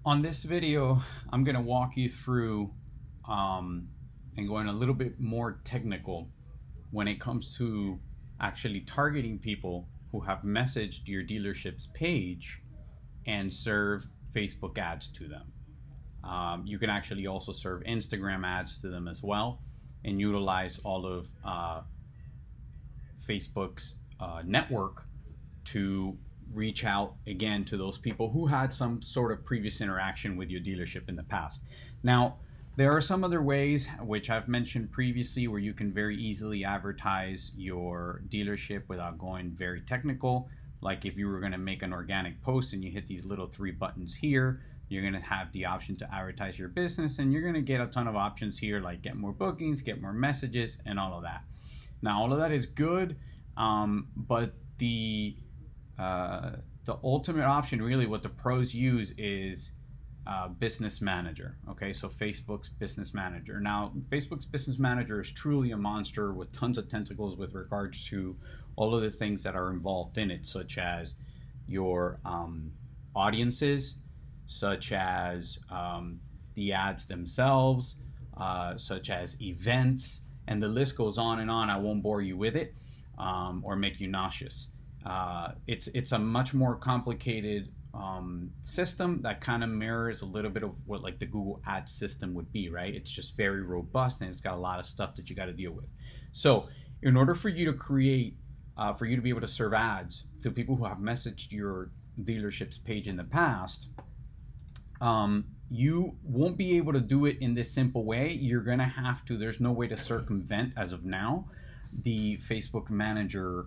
On this video, I'm going to walk you through and going a little bit more technical when it comes to actually targeting people who have messaged your dealership's page and serve Facebook ads to them. You can actually also serve Instagram ads to them as well and utilize all of Facebook's network to reach out again to those people who had some sort of previous interaction with your dealership in the past. Now, there are some other ways, which I've mentioned previously, where you can very easily advertise your dealership without going very technical. Like if you were going to make an organic post and you hit these little three buttons here, you're going to have the option to advertise your business, and you're going to get a ton of options here, like get more bookings, get more messages, and all of that. Now, all of that is good, but the ultimate option, really, what the pros use is Business Manager. Okay, so Facebook's Business Manager. Now, Facebook's Business Manager is truly a monster with tons of tentacles with regards to all of the things that are involved in it, such as your audiences, such as the ads themselves, such as events, and the list goes on and on. I won't bore you with it or make you nauseous. It's a much more complicated system that kind of mirrors a little bit of what like the Google Ads system would be, right? It's just very robust and it's got a lot of stuff that you got to deal with. So in order for you to create, for you to be able to serve ads to people who have messaged your dealership's page in the past, you won't be able to do it in this simple way. You're going to have to, there's no way to circumvent as of now the Facebook Manager,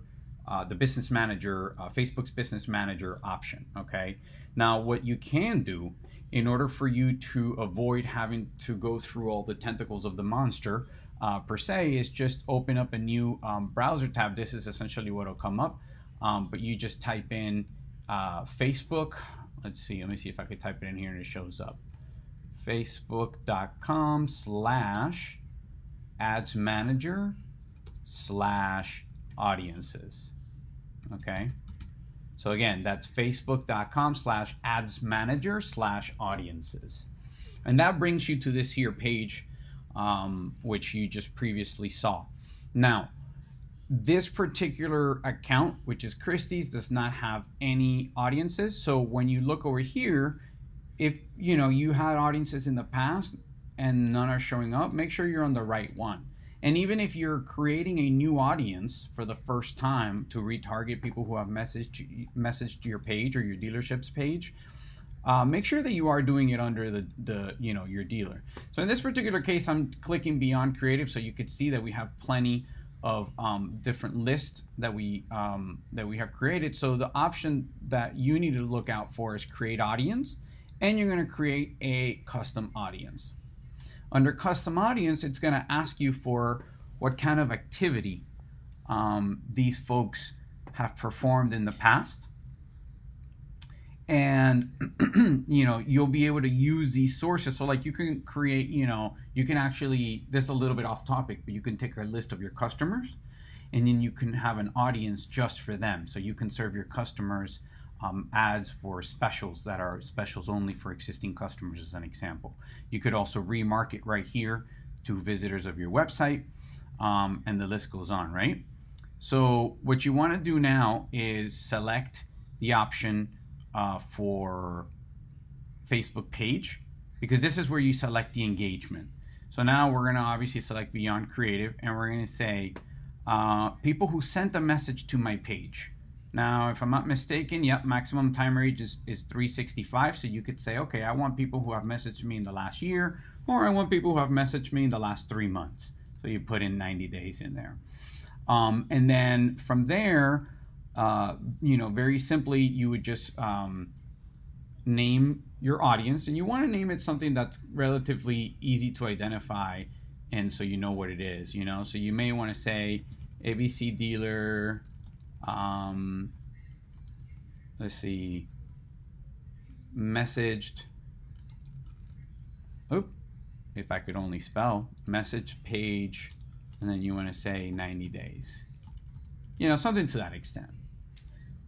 the Business Manager, Facebook's Business Manager option. Okay. Now, what you can do in order for you to avoid having to go through all the tentacles of the monster per se is just open up a new browser tab. This is essentially what will come up, but you just type in Facebook. Let's see. Let me see if I could type it in here and it shows up. Facebook.com/ads manager/audiences. Okay. So again, that's Facebook.com/ads manager/audiences. And that brings you to this here page, which you just previously saw. Now, this particular account, which is Christie's, does not have any audiences. So when you look over here, if you had audiences in the past and none are showing up, make sure you're on the right one. And even if you're creating a new audience for the first time to retarget people who have messaged your page or your dealership's page, make sure that you are doing it under the your dealer. So in this particular case, I'm clicking Beyond Creative, so you could see that we have plenty of different lists that we have created. So the option that you need to look out for is Create Audience, and you're going to create a custom audience. Under custom audience, it's going to ask you for what kind of activity these folks have performed in the past. And you'll be able to use these sources. So like you can create, you can actually, this is a little bit off topic, but you can take a list of your customers and then you can have an audience just for them. So you can serve your customers ads for specials that are specials only for existing customers, as an example. You could also remarket right here to visitors of your website, and the list goes on, right? So what you want to do now is select the option for Facebook page, because this is where you select the engagement. So now we're going to obviously select Beyond Creative, and we're going to say people who sent a message to my page. Now, if I'm not mistaken, yep, maximum time range is 365. So you could say, okay, I want people who have messaged me in the last year, or I want people who have messaged me in the last 3 months. So you put in 90 days in there. And then from there, very simply, you would just name your audience, and you want to name it something that's relatively easy to identify, and so you know what it is. So you may want to say ABC dealer. Let's see. Messaged. If I could only spell. Message page, and then you want to say 90 days. Something to that extent.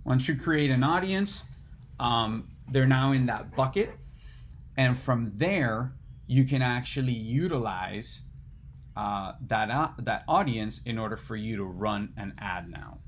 Once you create an audience, they're now in that bucket. And from there, you can actually utilize that audience in order for you to run an ad now.